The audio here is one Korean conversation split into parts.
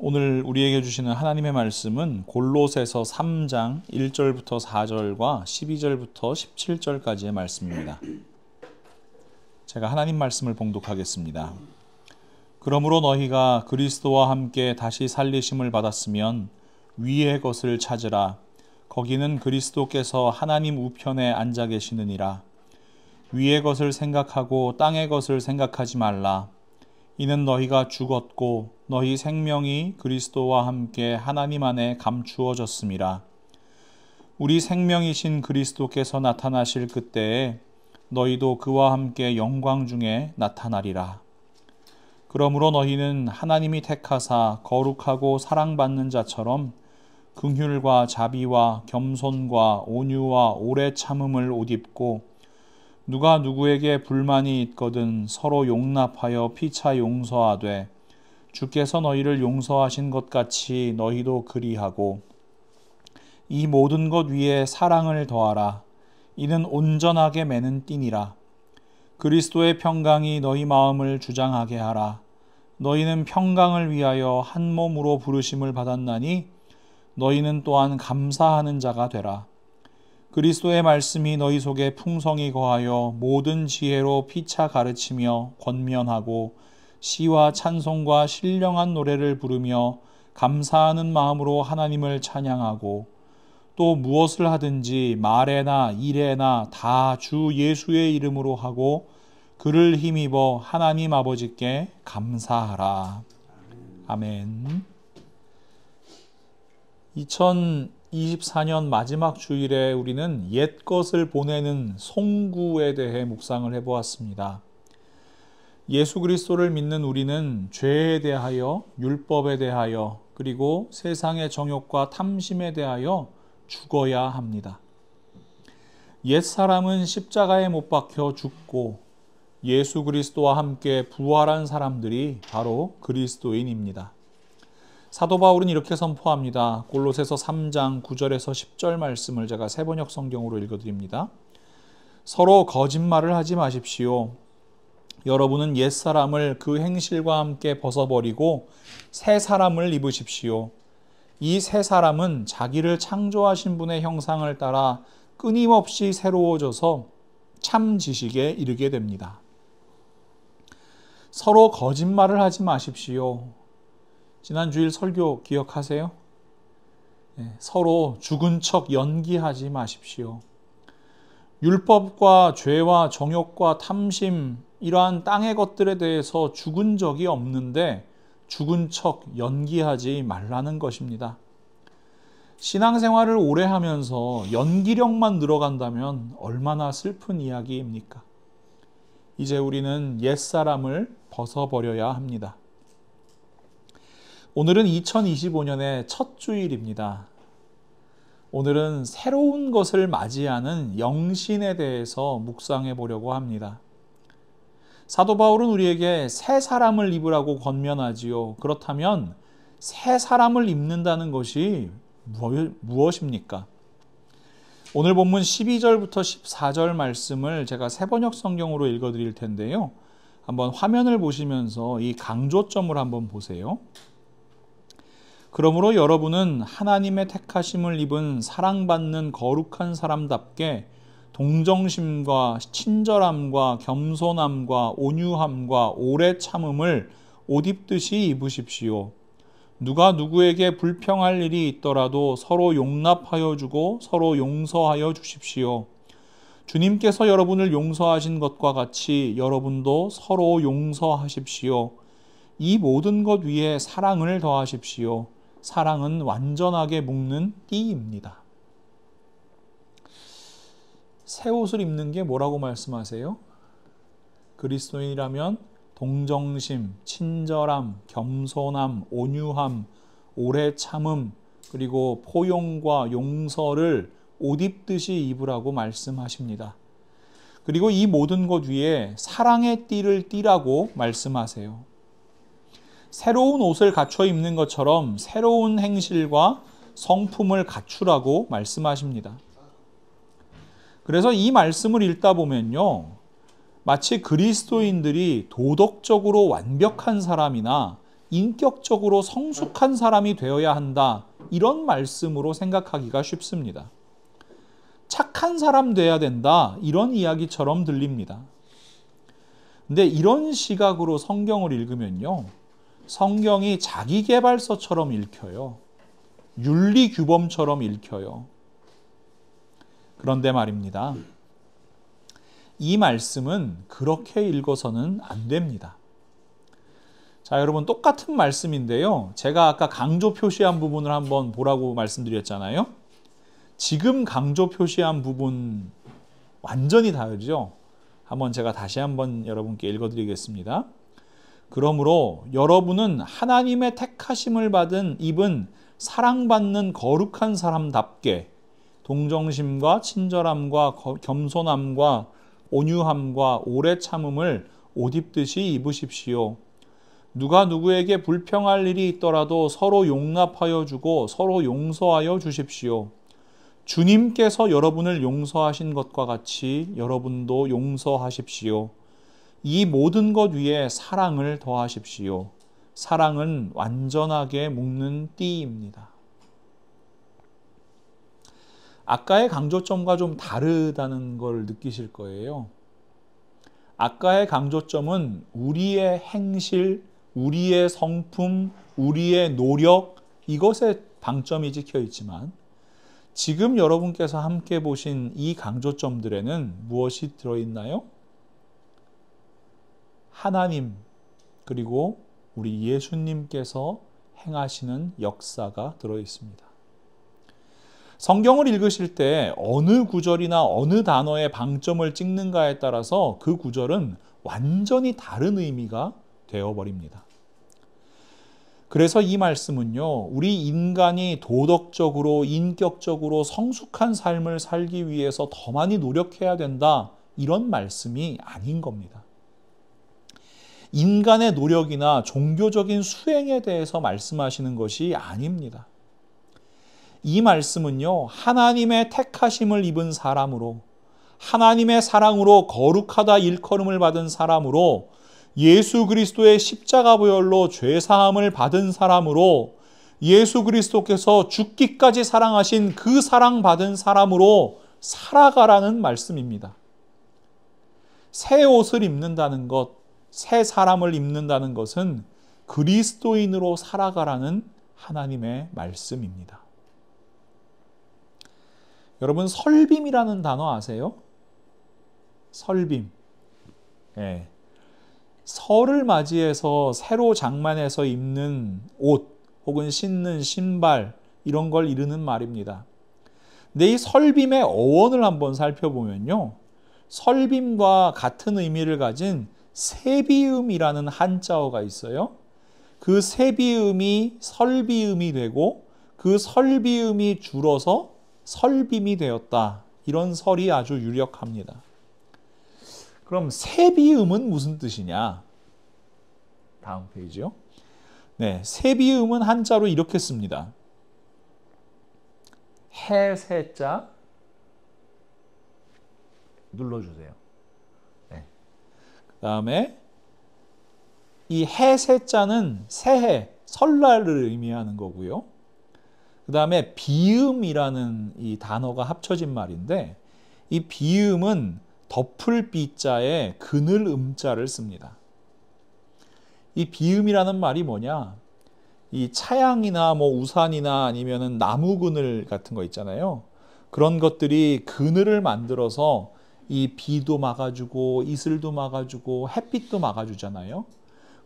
오늘 우리에게 주시는 하나님의 말씀은 골로새서 3장 1절부터 4절과 12절부터 17절까지의 말씀입니다. 제가 하나님 말씀을 봉독하겠습니다. 그러므로 너희가 그리스도와 함께 다시 살리심을 받았으면 위의 것을 찾으라. 거기는 그리스도께서 하나님 우편에 앉아 계시느니라. 위의 것을 생각하고 땅의 것을 생각하지 말라. 이는 너희가 죽었고 너희 생명이 그리스도와 함께 하나님 안에 감추어졌음이라. 우리 생명이신 그리스도께서 나타나실 그때에 너희도 그와 함께 영광 중에 나타나리라. 그러므로 너희는 하나님이 택하사 거룩하고 사랑받는 자처럼 긍휼과 자비와 겸손과 온유와 오래 참음을 옷 입고 누가 누구에게 불만이 있거든 서로 용납하여 피차 용서하되 주께서 너희를 용서하신 것 같이 너희도 그리하고 이 모든 것 위에 사랑을 더하라. 이는 온전하게 매는 띠니라. 그리스도의 평강이 너희 마음을 주장하게 하라. 너희는 평강을 위하여 한 몸으로 부르심을 받았나니 너희는 또한 감사하는 자가 되라. 그리스도의 말씀이 너희 속에 풍성히 거하여 모든 지혜로 피차 가르치며 권면하고 시와 찬송과 신령한 노래를 부르며 감사하는 마음으로 하나님을 찬양하고 또 무엇을 하든지 말에나 일에나 다 주 예수의 이름으로 하고 그를 힘입어 하나님 아버지께 감사하라. 아멘. 2024년 마지막 주일에 우리는 옛것을 보내는 송구에 대해 묵상을 해보았습니다. 예수 그리스도를 믿는 우리는 죄에 대하여, 율법에 대하여, 그리고 세상의 정욕과 탐심에 대하여 죽어야 합니다. 옛사람은 십자가에 못 박혀 죽고 예수 그리스도와 함께 부활한 사람들이 바로 그리스도인입니다. 사도 바울은 이렇게 선포합니다. 골로새서 3장 9절에서 10절 말씀을 제가 새번역 성경으로 읽어드립니다. 서로 거짓말을 하지 마십시오. 여러분은 옛사람을 그 행실과 함께 벗어버리고 새 사람을 입으십시오. 이 새 사람은 자기를 창조하신 분의 형상을 따라 끊임없이 새로워져서 참 지식에 이르게 됩니다. 서로 거짓말을 하지 마십시오. 지난 주일 설교 기억하세요? 서로 죽은 척 연기하지 마십시오. 율법과 죄와 정욕과 탐심, 이러한 땅의 것들에 대해서 죽은 적이 없는데 죽은 척 연기하지 말라는 것입니다. 신앙생활을 오래 하면서 연기력만 늘어간다면 얼마나 슬픈 이야기입니까? 이제 우리는 옛사람을 벗어버려야 합니다. 오늘은 2025년의 첫 주일입니다. 오늘은 새로운 것을 맞이하는 영신에 대해서 묵상해 보려고 합니다. 사도 바울은 우리에게 새 사람을 입으라고 권면하지요. 그렇다면 새 사람을 입는다는 것이 무엇입니까? 오늘 본문 12절부터 14절 말씀을 제가 새번역 성경으로 읽어드릴 텐데요. 한번 화면을 보시면서 이 강조점을 한번 보세요. 그러므로 여러분은 하나님의 택하심을 입은 사랑받는 거룩한 사람답게 동정심과 친절함과 겸손함과 온유함과 오래 참음을 옷 입듯이 입으십시오. 누가 누구에게 불평할 일이 있더라도 서로 용납하여 주고 서로 용서하여 주십시오. 주님께서 여러분을 용서하신 것과 같이 여러분도 서로 용서하십시오. 이 모든 것 위에 사랑을 더하십시오. 사랑은 완전하게 묶는 띠입니다. 새 옷을 입는 게 뭐라고 말씀하세요? 그리스도인이라면 동정심, 친절함, 겸손함, 온유함, 오래 참음, 그리고 포용과 용서를 옷 입듯이 입으라고 말씀하십니다. 그리고 이 모든 것 위에 사랑의 띠를 띠라고 말씀하세요. 새로운 옷을 갖춰 입는 것처럼 새로운 행실과 성품을 갖추라고 말씀하십니다. 그래서 이 말씀을 읽다 보면요, 마치 그리스도인들이 도덕적으로 완벽한 사람이나 인격적으로 성숙한 사람이 되어야 한다. 이런 말씀으로 생각하기가 쉽습니다. 착한 사람 돼야 된다. 이런 이야기처럼 들립니다. 근데 이런 시각으로 성경을 읽으면요. 성경이 자기계발서처럼 읽혀요. 윤리규범처럼 읽혀요. 그런데 말입니다. 이 말씀은 그렇게 읽어서는 안 됩니다. 자, 여러분 똑같은 말씀인데요. 제가 아까 강조 표시한 부분을 한번 보라고 말씀드렸잖아요. 지금 강조 표시한 부분 완전히 다르죠. 제가 다시 한번 여러분께 읽어드리겠습니다. 그러므로 여러분은 하나님의 택하심을 받은 입은 사랑받는 거룩한 사람답게 동정심과 친절함과 겸손함과 온유함과 오래 참음을 옷 입듯이 입으십시오. 누가 누구에게 불평할 일이 있더라도 서로 용납하여 주고 서로 용서하여 주십시오. 주님께서 여러분을 용서하신 것과 같이 여러분도 용서하십시오. 이 모든 것 위에 사랑을 더하십시오. 사랑은 완전하게 묶는 띠입니다. 아까의 강조점과 좀 다르다는 걸 느끼실 거예요. 아까의 강조점은 우리의 행실, 우리의 성품, 우리의 노력, 이것에 방점이 찍혀 있지만 지금 여러분께서 함께 보신 이 강조점들에는 무엇이 들어있나요? 하나님, 그리고 우리 예수님께서 행하시는 역사가 들어있습니다. 성경을 읽으실 때 어느 구절이나 어느 단어에 방점을 찍는가에 따라서 그 구절은 완전히 다른 의미가 되어버립니다. 그래서 이 말씀은요, 우리 인간이 도덕적으로, 인격적으로 성숙한 삶을 살기 위해서 더 많이 노력해야 된다, 이런 말씀이 아닌 겁니다. 인간의 노력이나 종교적인 수행에 대해서 말씀하시는 것이 아닙니다. 이 말씀은요, 하나님의 택하심을 입은 사람으로, 하나님의 사랑으로 거룩하다 일컬음을 받은 사람으로, 예수 그리스도의 십자가 보혈로 죄사함을 받은 사람으로, 예수 그리스도께서 죽기까지 사랑하신 그 사랑받은 사람으로 살아가라는 말씀입니다. 새 옷을 입는다는 것, 새 사람을 입는다는 것은 그리스도인으로 살아가라는 하나님의 말씀입니다. 여러분, 설빔이라는 단어 아세요? 설빔. 예. 설을 맞이해서 새로 장만해서 입는 옷 혹은 신는 신발, 이런 걸 이르는 말입니다. 근데 이 설빔의 어원을 한번 살펴보면요, 설빔과 같은 의미를 가진 세비음이라는 한자어가 있어요. 그 세비음이 설비음이 되고 그 설비음이 줄어서 설빔이 되었다, 이런 설이 아주 유력합니다. 그럼 세비음은 무슨 뜻이냐? 다음 페이지요. 네, 세비음은 한자로 이렇게 씁니다. 해세자 눌러주세요. 네. 그 다음에 이 해세자는 새해, 설날을 의미하는 거고요. 그 다음에 비음이라는 이 단어가 합쳐진 말인데, 이 비음은 덮을 비자에 그늘 음자를 씁니다. 이 비음이라는 말이 뭐냐? 이 차양이나 우산이나 아니면은 나무 그늘 같은 거 있잖아요. 그런 것들이 그늘을 만들어서 이 비도 막아주고 이슬도 막아주고 햇빛도 막아주잖아요.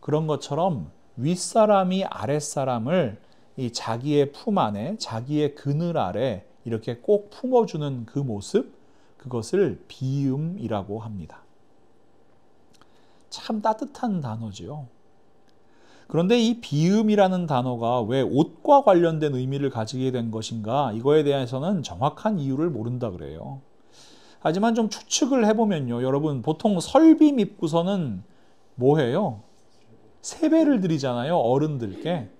그런 것처럼 윗사람이 아랫사람을 이 자기의 품 안에, 자기의 그늘 아래 이렇게 꼭 품어주는 그 모습, 그것을 비음이라고 합니다. 참 따뜻한 단어죠. 그런데 이 비음이라는 단어가 왜 옷과 관련된 의미를 가지게 된 것인가, 이거에 대해서는 정확한 이유를 모른다 그래요. 하지만 좀 추측을 해보면요, 여러분, 보통 설빔 입고서는 뭐 해요? 세배를 드리잖아요, 어른들께.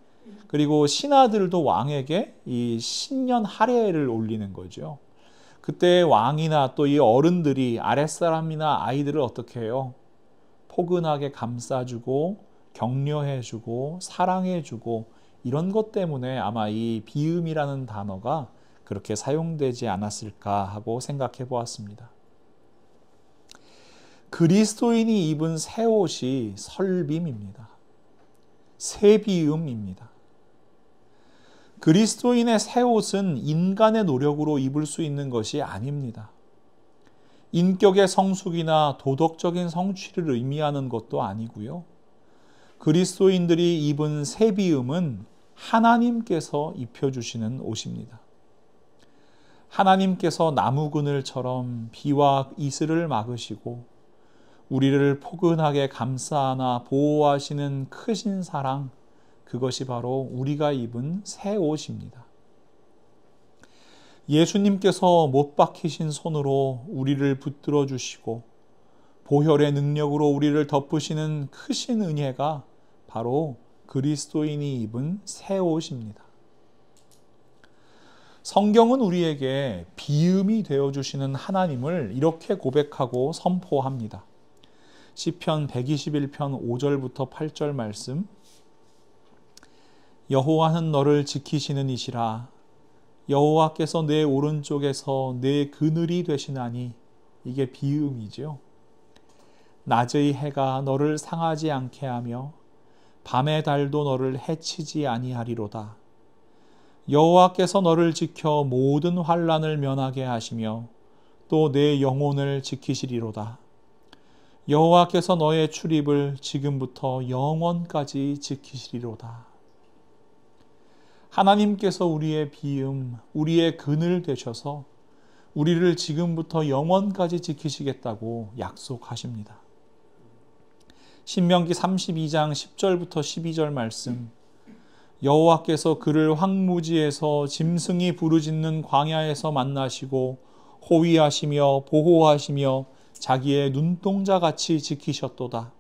그리고 신하들도 왕에게 이 신년 할애를 올리는 거죠. 그때 왕이나 또 이 어른들이 아랫사람이나 아이들을 어떻게 해요? 포근하게 감싸주고 격려해주고 사랑해주고 이런 것 때문에 아마 이 비음이라는 단어가 그렇게 사용되지 않았을까 하고 생각해 보았습니다. 그리스도인이 입은 새 옷이 설빔입니다. 새 비음입니다. 그리스도인의 새 옷은 인간의 노력으로 입을 수 있는 것이 아닙니다. 인격의 성숙이나 도덕적인 성취를 의미하는 것도 아니고요. 그리스도인들이 입은 새 비음은 하나님께서 입혀주시는 옷입니다. 하나님께서 나무 그늘처럼 비와 이슬을 막으시고 우리를 포근하게 감싸 보호하시는 크신 사랑, 그것이 바로 우리가 입은 새 옷입니다. 예수님께서 못 박히신 손으로 우리를 붙들어 주시고 보혈의 능력으로 우리를 덮으시는 크신 은혜가 바로 그리스도인이 입은 새 옷입니다. 성경은 우리에게 비음이 되어주시는 하나님을 이렇게 고백하고 선포합니다. 시편 121편 5절부터 8절 말씀. 여호와는 너를 지키시는 이시라. 여호와께서 내 오른쪽에서 내 그늘이 되시나니, 이게 비음이죠. 낮의 해가 너를 상하지 않게 하며 밤의 달도 너를 해치지 아니하리로다. 여호와께서 너를 지켜 모든 환난을 면하게 하시며 또 내 영혼을 지키시리로다. 여호와께서 너의 출입을 지금부터 영원까지 지키시리로다. 하나님께서 우리의 비음, 우리의 그늘 되셔서 우리를 지금부터 영원까지 지키시겠다고 약속하십니다. 신명기 32장 10절부터 12절 말씀. 여호와께서 그를 황무지에서 짐승이 부르짖는 광야에서 만나시고 호위하시며 보호하시며 자기의 눈동자같이 지키셨도다.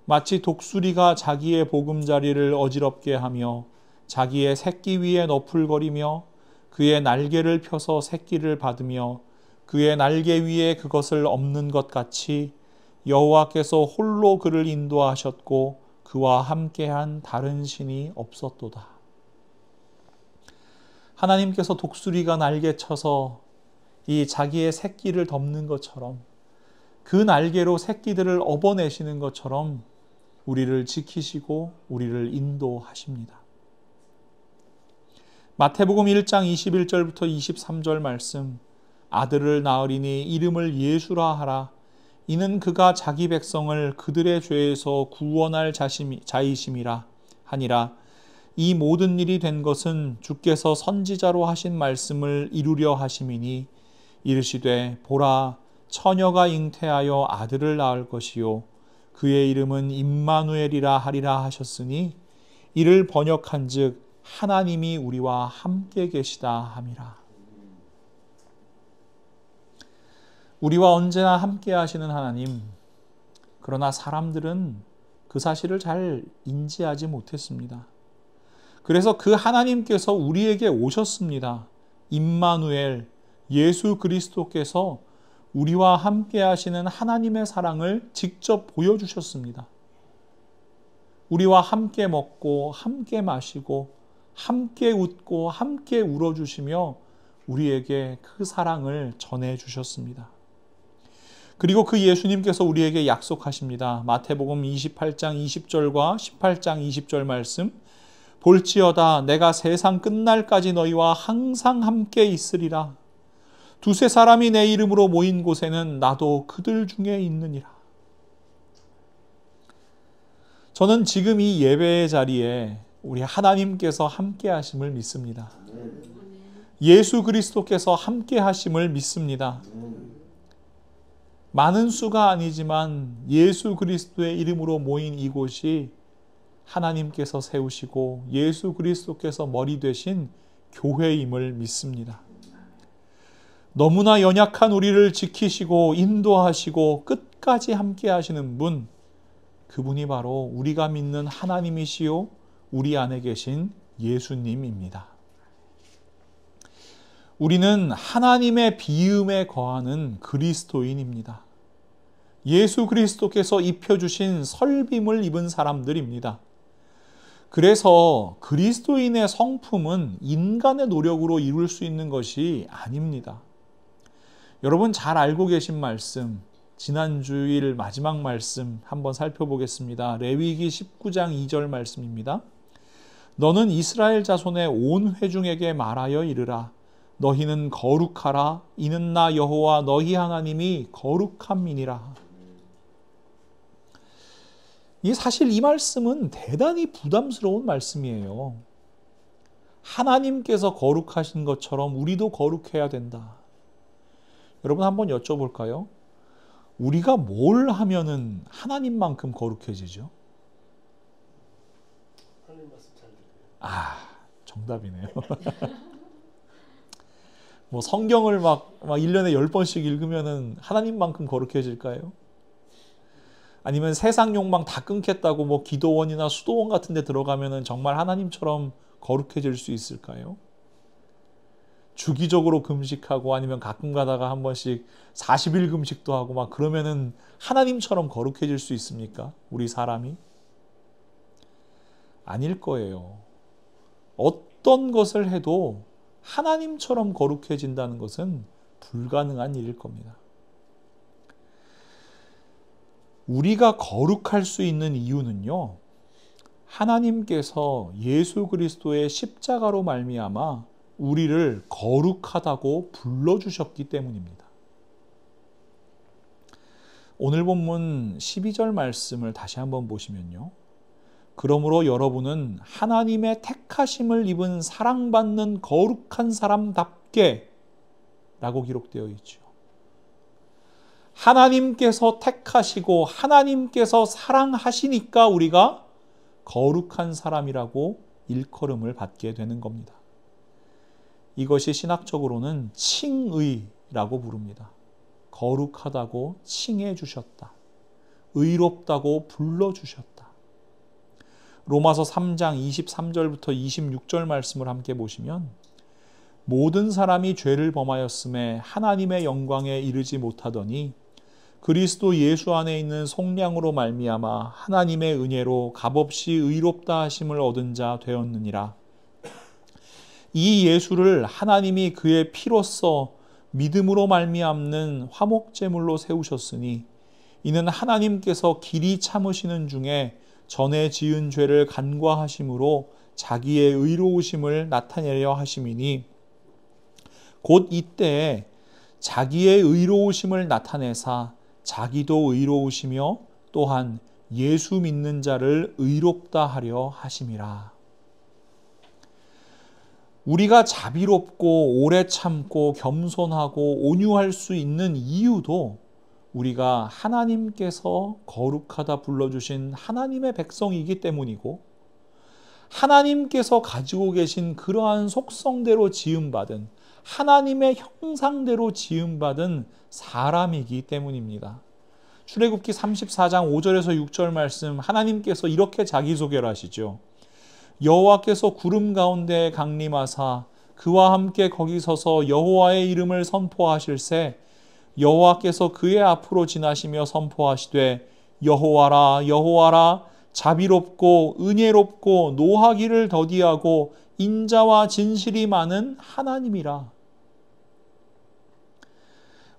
마치 독수리가 자기의 보금자리를 어지럽게 하며 자기의 새끼 위에 너풀거리며 그의 날개를 펴서 새끼를 받으며 그의 날개 위에 그것을 엎는 것 같이 여호와께서 홀로 그를 인도하셨고 그와 함께한 다른 신이 없었도다. 하나님께서 독수리가 날개쳐서 이 자기의 새끼를 덮는 것처럼, 그 날개로 새끼들을 업어내시는 것처럼 우리를 지키시고 우리를 인도하십니다. 마태복음 1장 21절부터 23절 말씀. 아들을 낳으리니 이름을 예수라 하라. 이는 그가 자기 백성을 그들의 죄에서 구원할 자이심이라 하니라. 이 모든 일이 된 것은 주께서 선지자로 하신 말씀을 이루려 하심이니, 이르시되 보라, 처녀가 잉태하여 아들을 낳을 것이요 그의 이름은 임마누엘이라 하리라 하셨으니, 이를 번역한즉 하나님이 우리와 함께 계시다 함이라. 우리와 언제나 함께 하시는 하나님, 그러나 사람들은 그 사실을 잘 인지하지 못했습니다. 그래서 그 하나님께서 우리에게 오셨습니다. 임마누엘, 예수 그리스도께서 우리와 함께 하시는 하나님의 사랑을 직접 보여주셨습니다. 우리와 함께 먹고 함께 마시고 함께 웃고 함께 울어주시며 우리에게 그 사랑을 전해주셨습니다. 그리고 그 예수님께서 우리에게 약속하십니다. 마태복음 28장 20절과 18장 20절 말씀. 볼지어다 내가 세상 끝날까지 너희와 항상 함께 있으리라. 두세 사람이 내 이름으로 모인 곳에는 나도 그들 중에 있느니라. 저는 지금 이 예배의 자리에 우리 하나님께서 함께 하심을 믿습니다. 예수 그리스도께서 함께 하심을 믿습니다. 많은 수가 아니지만 예수 그리스도의 이름으로 모인 이곳이 하나님께서 세우시고 예수 그리스도께서 머리 되신 교회임을 믿습니다. 너무나 연약한 우리를 지키시고 인도하시고 끝까지 함께 하시는 분, 그분이 바로 우리가 믿는 하나님이시요 우리 안에 계신 예수님입니다. 우리는 하나님의 비음에 거하는 그리스도인입니다. 예수 그리스도께서 입혀주신 설빔을 입은 사람들입니다. 그래서 그리스도인의 성품은 인간의 노력으로 이룰 수 있는 것이 아닙니다. 여러분 잘 알고 계신 말씀, 지난 주일 마지막 말씀 한번 살펴보겠습니다. 레위기 19장 2절 말씀입니다. 너는 이스라엘 자손의 온 회중에게 말하여 이르라. 너희는 거룩하라. 이는 나 여호와 너희 하나님이 거룩함이니라. 사실 이 말씀은 대단히 부담스러운 말씀이에요. 하나님께서 거룩하신 것처럼 우리도 거룩해야 된다. 여러분 한번 여쭤볼까요? 우리가 뭘 하면은 하나님만큼 거룩해지죠? 하나님 말씀 잘 들어요. 정답이네요. 성경을 막 1년에 10번씩 읽으면은 하나님만큼 거룩해질까요? 아니면 세상 욕망 다 끊겠다고 기도원이나 수도원 같은 데 들어가면은 정말 하나님처럼 거룩해질 수 있을까요? 주기적으로 금식하고 아니면 가끔 가다가 한 번씩 40일 금식도 하고 그러면은 하나님처럼 거룩해질 수 있습니까? 우리 사람이? 아닐 거예요. 어떤 것을 해도 하나님처럼 거룩해진다는 것은 불가능한 일일 겁니다. 우리가 거룩할 수 있는 이유는요, 하나님께서 예수 그리스도의 십자가로 말미암아 우리를 거룩하다고 불러주셨기 때문입니다. 오늘 본문 12절 말씀을 다시 한번 보시면요, 그러므로 여러분은 하나님의 택하심을 입은 사랑받는 거룩한 사람답게 라고 기록되어 있죠. 하나님께서 택하시고 하나님께서 사랑하시니까 우리가 거룩한 사람이라고 일컬음을 받게 되는 겁니다. 이것이 신학적으로는 칭의라고 부릅니다. 거룩하다고 칭해 주셨다. 의롭다고 불러주셨다. 로마서 3장 23절부터 26절 말씀을 함께 보시면 모든 사람이 죄를 범하였음에 하나님의 영광에 이르지 못하더니 그리스도 예수 안에 있는 속량으로 말미암아 하나님의 은혜로 값없이 의롭다 하심을 얻은 자 되었느니라. 이 예수를 하나님이 그의 피로써 믿음으로 말미암는 화목제물로 세우셨으니 이는 하나님께서 길이 참으시는 중에 전에 지은 죄를 간과하심으로 자기의 의로우심을 나타내려 하심이니 곧 이때에 자기의 의로우심을 나타내사 자기도 의로우시며 또한 예수 믿는 자를 의롭다 하려 하심이라. 우리가 자비롭고 오래 참고 겸손하고 온유할 수 있는 이유도 우리가 하나님께서 거룩하다 불러주신 하나님의 백성이기 때문이고 하나님께서 가지고 계신 그러한 속성대로 지음받은 하나님의 형상대로 지음받은 사람이기 때문입니다. 출애굽기 34장 5절에서 6절 말씀 하나님께서 이렇게 자기소개를 하시죠. 여호와께서 구름 가운데 강림하사 그와 함께 거기 서서 여호와의 이름을 선포하실새 여호와께서 그의 앞으로 지나시며 선포하시되 여호와라 여호와라 자비롭고 은혜롭고 노하기를 더디하고 인자와 진실이 많은 하나님이라.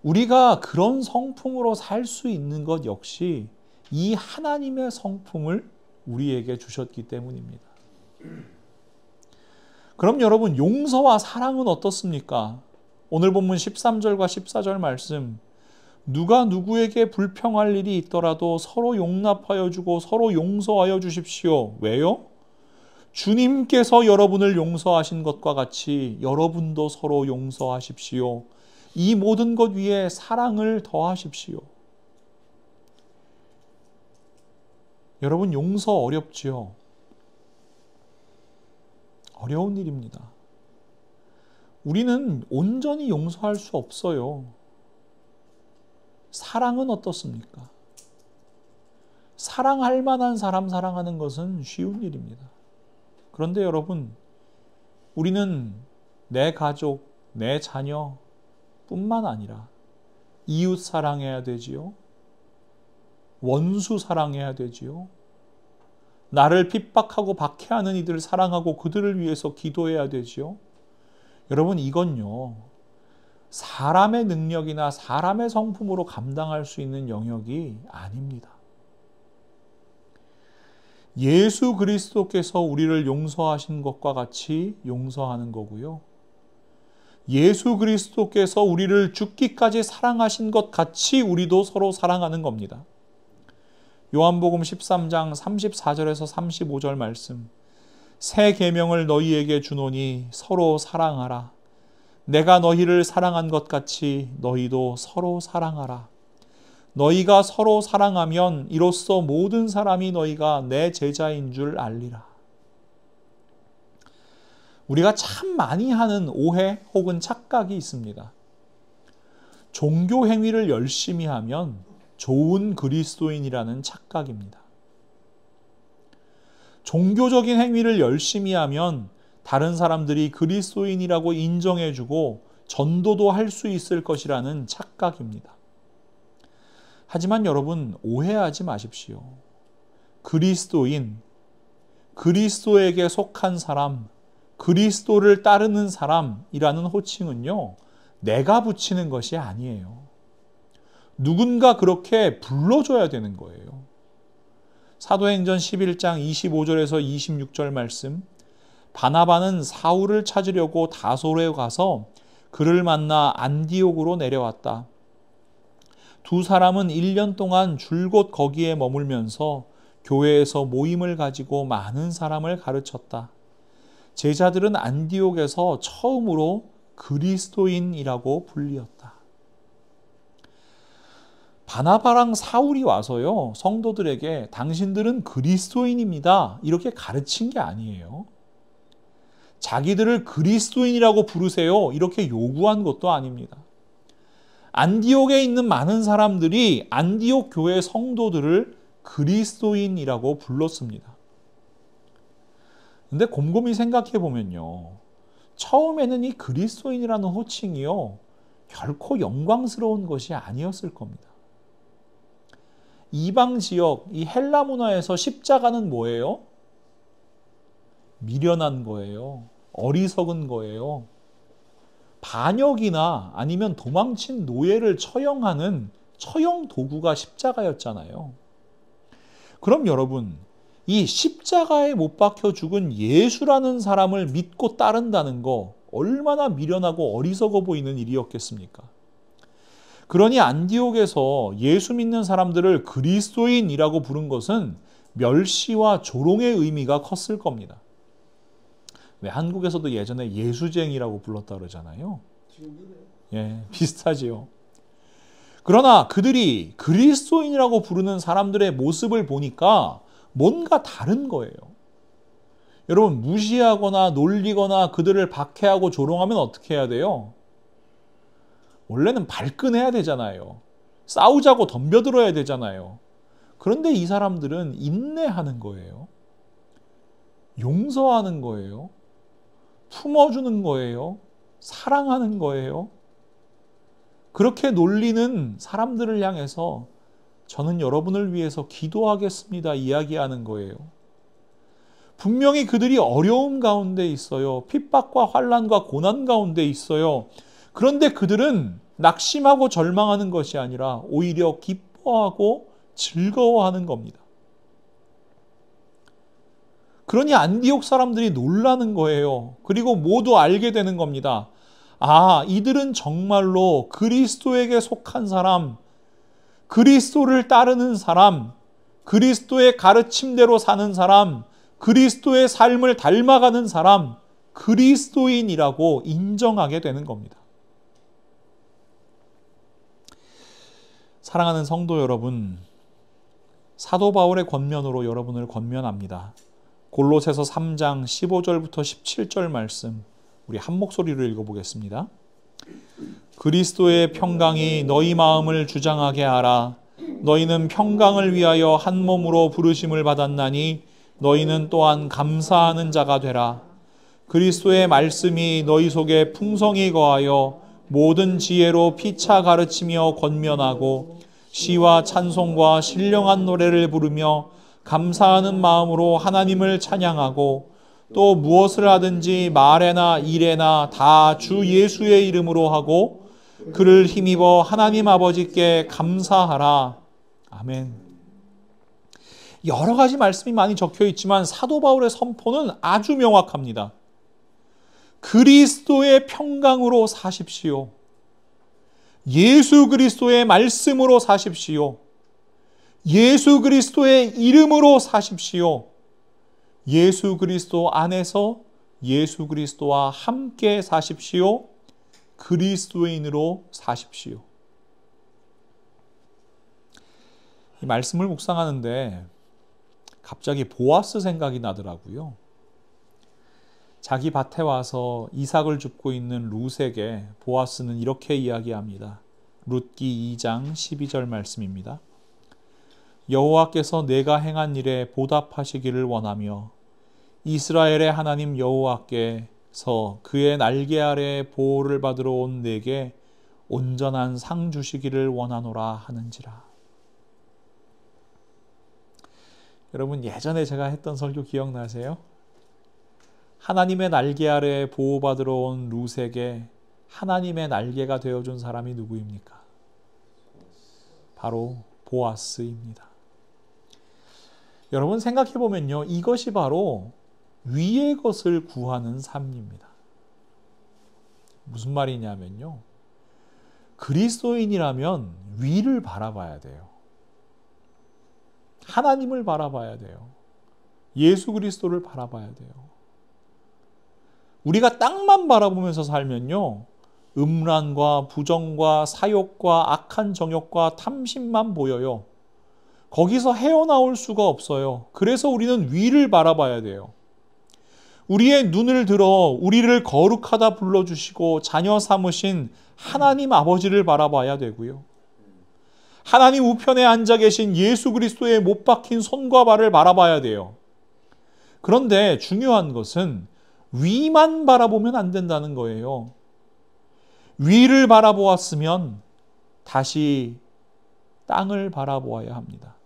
우리가 그런 성품으로 살 수 있는 것 역시 이 하나님의 성품을 우리에게 주셨기 때문입니다. 그럼 여러분 용서와 사랑은 어떻습니까? 오늘 본문 13절과 14절 말씀 누가 누구에게 불평할 일이 있더라도 서로 용납하여 주고 서로 용서하여 주십시오. 왜요? 주님께서 여러분을 용서하신 것과 같이 여러분도 서로 용서하십시오. 이 모든 것 위에 사랑을 더하십시오. 여러분 용서 어렵지요? 어려운 일입니다. 우리는 온전히 용서할 수 없어요. 사랑은 어떻습니까? 사랑할 만한 사람 사랑하는 것은 쉬운 일입니다. 그런데 여러분, 우리는 내 가족, 내 자녀 뿐만 아니라 이웃 사랑해야 되지요. 원수 사랑해야 되지요. 나를 핍박하고 박해하는 이들을 사랑하고 그들을 위해서 기도해야 되지요. 여러분, 이건요, 사람의 능력이나 사람의 성품으로 감당할 수 있는 영역이 아닙니다. 예수 그리스도께서 우리를 용서하신 것과 같이 용서하는 거고요. 예수 그리스도께서 우리를 죽기까지 사랑하신 것 같이 우리도 서로 사랑하는 겁니다. 요한복음 13장 34절에서 35절 말씀. 새 계명을 너희에게 주노니 서로 사랑하라. 내가 너희를 사랑한 것 같이 너희도 서로 사랑하라. 너희가 서로 사랑하면 이로써 모든 사람이 너희가 내 제자인 줄 알리라. 우리가 참 많이 하는 오해 혹은 착각이 있습니다. 종교 행위를 열심히 하면 좋은 그리스도인이라는 착각입니다. 종교적인 행위를 열심히 하면 다른 사람들이 그리스도인이라고 인정해주고 전도도 할 수 있을 것이라는 착각입니다. 하지만 여러분, 오해하지 마십시오. 그리스도인, 그리스도에게 속한 사람, 그리스도를 따르는 사람이라는 호칭은요, 내가 붙이는 것이 아니에요. 누군가 그렇게 불러줘야 되는 거예요. 사도행전 11장 25절에서 26절 말씀. 바나바는 사울을 찾으려고 다소로에 가서 그를 만나 안디옥으로 내려왔다. 두 사람은 1년 동안 줄곧 거기에 머물면서 교회에서 모임을 가지고 많은 사람을 가르쳤다. 제자들은 안디옥에서 처음으로 그리스도인이라고 불리었다. 바나바랑 사울이 와서요, 성도들에게 당신들은 그리스도인입니다, 이렇게 가르친 게 아니에요. 자기들을 그리스도인이라고 부르세요, 이렇게 요구한 것도 아닙니다. 안디옥에 있는 많은 사람들이 안디옥 교회 성도들을 그리스도인이라고 불렀습니다. 근데 곰곰이 생각해 보면요, 처음에는 이 그리스도인이라는 호칭이요, 결코 영광스러운 것이 아니었을 겁니다. 이방 지역, 이 헬라 문화에서 십자가는 뭐예요? 미련한 거예요. 어리석은 거예요. 반역이나 아니면 도망친 노예를 처형하는 처형 도구가 십자가였잖아요. 그럼 여러분, 이 십자가에 못 박혀 죽은 예수라는 사람을 믿고 따른다는 거 얼마나 미련하고 어리석어 보이는 일이었겠습니까? 그러니 안디옥에서 예수 믿는 사람들을 그리스도인이라고 부른 것은 멸시와 조롱의 의미가 컸을 겁니다. 왜 한국에서도 예전에 예수쟁이라고 불렀다 그러잖아요. 예, 비슷하지요. 그러나 그들이 그리스도인이라고 부르는 사람들의 모습을 보니까 뭔가 다른 거예요. 여러분, 무시하거나 놀리거나 그들을 박해하고 조롱하면 어떻게 해야 돼요? 원래는 발끈해야 되잖아요. 싸우자고 덤벼들어야 되잖아요. 그런데 이 사람들은 인내하는 거예요. 용서하는 거예요. 품어주는 거예요. 사랑하는 거예요. 그렇게 놀리는 사람들을 향해서 저는 여러분을 위해서 기도하겠습니다, 이야기하는 거예요. 분명히 그들이 어려움 가운데 있어요. 핍박과 환난과 고난 가운데 있어요. 그런데 그들은 낙심하고 절망하는 것이 아니라 오히려 기뻐하고 즐거워하는 겁니다. 그러니 안디옥 사람들이 놀라는 거예요. 그리고 모두 알게 되는 겁니다. 아, 이들은 정말로 그리스도에게 속한 사람, 그리스도를 따르는 사람, 그리스도의 가르침대로 사는 사람, 그리스도의 삶을 닮아가는 사람, 그리스도인이라고 인정하게 되는 겁니다. 사랑하는 성도 여러분, 사도 바울의 권면으로 여러분을 권면합니다. 골로새서 3장 15절부터 17절 말씀, 우리 한 목소리로 읽어보겠습니다. 그리스도의 평강이 너희 마음을 주장하게 하라. 너희는 평강을 위하여 한 몸으로 부르심을 받았나니 너희는 또한 감사하는 자가 되라. 그리스도의 말씀이 너희 속에 풍성히 거하여 모든 지혜로 피차 가르치며 권면하고 시와 찬송과 신령한 노래를 부르며 감사하는 마음으로 하나님을 찬양하고 또 무엇을 하든지 말에나 일에나 다 주 예수의 이름으로 하고 그를 힘입어 하나님 아버지께 감사하라. 아멘. 여러 가지 말씀이 많이 적혀 있지만 사도 바울의 선포는 아주 명확합니다. 그리스도의 평강으로 사십시오. 예수 그리스도의 말씀으로 사십시오. 예수 그리스도의 이름으로 사십시오. 예수 그리스도 안에서 예수 그리스도와 함께 사십시오. 그리스도인으로 사십시오. 이 말씀을 묵상하는데 갑자기 보아스 생각이 나더라고요. 자기 밭에 와서 이삭을 줍고 있는 룻에게 보아스는 이렇게 이야기합니다. 룻기 2장 12절 말씀입니다. 여호와께서 내가 행한 일에 보답하시기를 원하며 이스라엘의 하나님 여호와께서 그의 날개 아래 보호를 받으러 온 내게 온전한 상 주시기를 원하노라 하는지라. 여러분, 예전에 제가 했던 설교 기억나세요? 하나님의 날개 아래 보호받으러 온 룻에게 하나님의 날개가 되어준 사람이 누구입니까? 바로 보아스입니다. 여러분, 생각해보면요, 이것이 바로 위의 것을 구하는 삶입니다. 무슨 말이냐면요, 그리스도인이라면 위를 바라봐야 돼요. 하나님을 바라봐야 돼요. 예수 그리스도를 바라봐야 돼요. 우리가 땅만 바라보면서 살면요, 음란과 부정과 사욕과 악한 정욕과 탐심만 보여요. 거기서 헤어나올 수가 없어요. 그래서 우리는 위를 바라봐야 돼요. 우리의 눈을 들어 우리를 거룩하다 불러주시고 자녀 삼으신 하나님 아버지를 바라봐야 되고요. 하나님 우편에 앉아 계신 예수 그리스도의 못 박힌 손과 발을 바라봐야 돼요. 그런데 중요한 것은 위만 바라보면 안 된다는 거예요. 위를 바라보았으면 다시 땅을 바라보아야 합니다.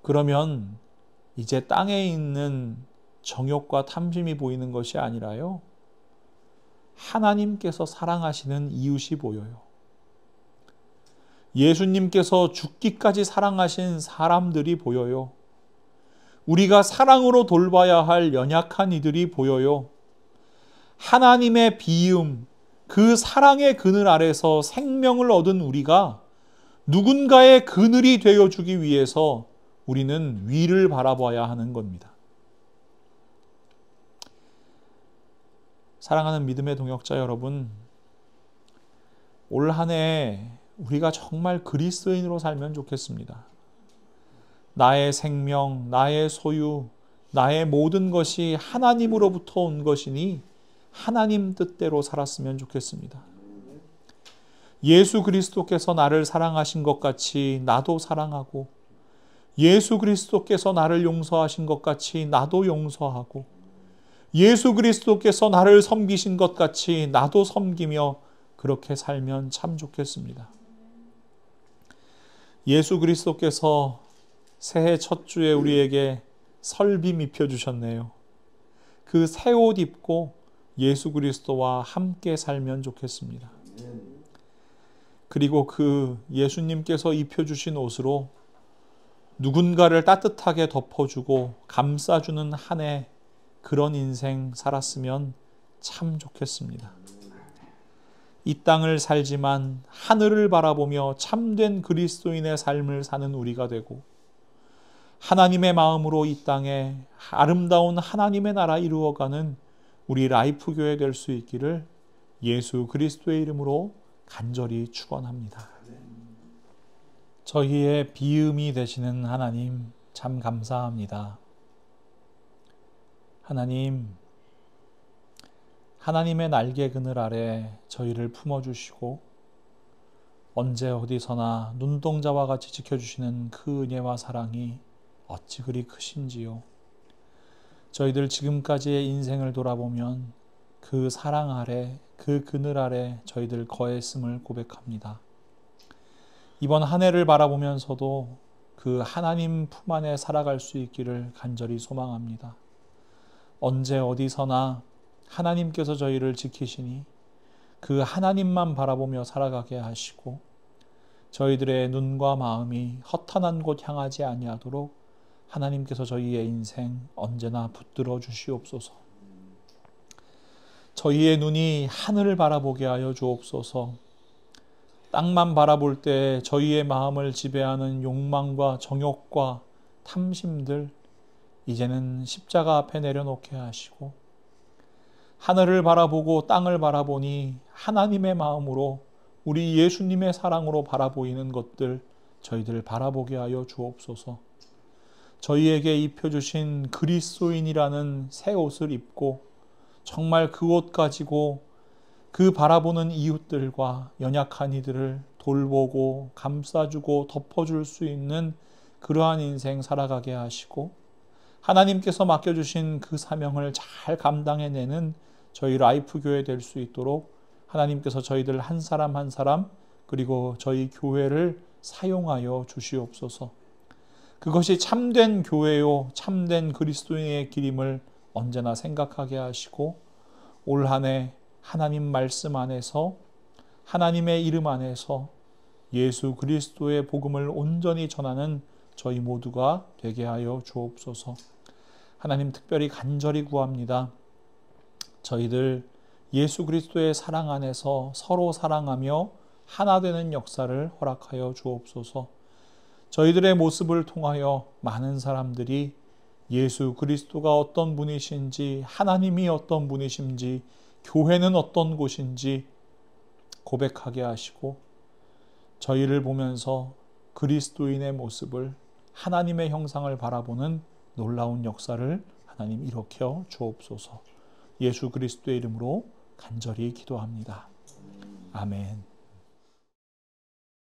그러면 이제 땅에 있는 정욕과 탐심이 보이는 것이 아니라요, 하나님께서 사랑하시는 이웃이 보여요. 예수님께서 죽기까지 사랑하신 사람들이 보여요. 우리가 사랑으로 돌봐야 할 연약한 이들이 보여요. 하나님의 비움, 그 사랑의 그늘 아래서 생명을 얻은 우리가 누군가의 그늘이 되어주기 위해서 우리는 위를 바라봐야 하는 겁니다. 사랑하는 믿음의 동역자 여러분, 올 한 해 우리가 정말 그리스도인으로 살면 좋겠습니다. 나의 생명, 나의 소유, 나의 모든 것이 하나님으로부터 온 것이니 하나님 뜻대로 살았으면 좋겠습니다. 예수 그리스도께서 나를 사랑하신 것 같이 나도 사랑하고, 예수 그리스도께서 나를 용서하신 것 같이 나도 용서하고, 예수 그리스도께서 나를 섬기신 것 같이 나도 섬기며 그렇게 살면 참 좋겠습니다. 예수 그리스도께서 새해 첫 주에 우리에게 설빔 입혀주셨네요. 그 새 옷 입고 예수 그리스도와 함께 살면 좋겠습니다. 그리고 그 예수님께서 입혀주신 옷으로 누군가를 따뜻하게 덮어주고 감싸주는 한 해, 그런 인생 살았으면 참 좋겠습니다. 이 땅을 살지만 하늘을 바라보며 참된 그리스도인의 삶을 사는 우리가 되고, 하나님의 마음으로 이 땅에 아름다운 하나님의 나라 이루어가는 우리 라이프 교회 될 수 있기를 예수 그리스도의 이름으로 간절히 축원합니다. 저희의 비음이 되시는 하나님, 참 감사합니다. 하나님, 하나님의 날개 그늘 아래 저희를 품어주시고 언제 어디서나 눈동자와 같이 지켜주시는 그 은혜와 사랑이 어찌 그리 크신지요. 저희들 지금까지의 인생을 돌아보면 그 사랑 아래, 그 그늘 아래 저희들 거했음을 고백합니다. 이번 한 해를 바라보면서도 그 하나님 품 안에 살아갈 수 있기를 간절히 소망합니다. 언제 어디서나 하나님께서 저희를 지키시니 그 하나님만 바라보며 살아가게 하시고 저희들의 눈과 마음이 허탄한 곳 향하지 아니하도록 하나님께서 저희의 인생 언제나 붙들어 주시옵소서. 저희의 눈이 하늘을 바라보게 하여 주옵소서. 땅만 바라볼 때 저희의 마음을 지배하는 욕망과 정욕과 탐심들 이제는 십자가 앞에 내려놓게 하시고 하늘을 바라보고 땅을 바라보니 하나님의 마음으로 우리 예수님의 사랑으로 바라보이는 것들 저희들 바라보게 하여 주옵소서. 저희에게 입혀주신 그리스도인이라는 새 옷을 입고 정말 그 옷 가지고 그 바라보는 이웃들과 연약한 이들을 돌보고 감싸주고 덮어줄 수 있는 그러한 인생 살아가게 하시고 하나님께서 맡겨주신 그 사명을 잘 감당해내는 저희 라이프 교회 될 수 있도록 하나님께서 저희들 한 사람 한 사람 그리고 저희 교회를 사용하여 주시옵소서. 그것이 참된 교회요 참된 그리스도인의 길임을 언제나 생각하게 하시고 올 한 해 하나님 말씀 안에서 하나님의 이름 안에서 예수 그리스도의 복음을 온전히 전하는 저희 모두가 되게 하여 주옵소서. 하나님 특별히 간절히 구합니다. 저희들 예수 그리스도의 사랑 안에서 서로 사랑하며 하나 되는 역사를 허락하여 주옵소서. 저희들의 모습을 통하여 많은 사람들이 예수 그리스도가 어떤 분이신지 하나님이 어떤 분이신지 교회는 어떤 곳인지 고백하게 하시고 저희를 보면서 그리스도인의 모습을 하나님의 형상을 바라보는 놀라운 역사를 하나님 일으켜 주옵소서. 예수 그리스도의 이름으로 간절히 기도합니다. 아멘.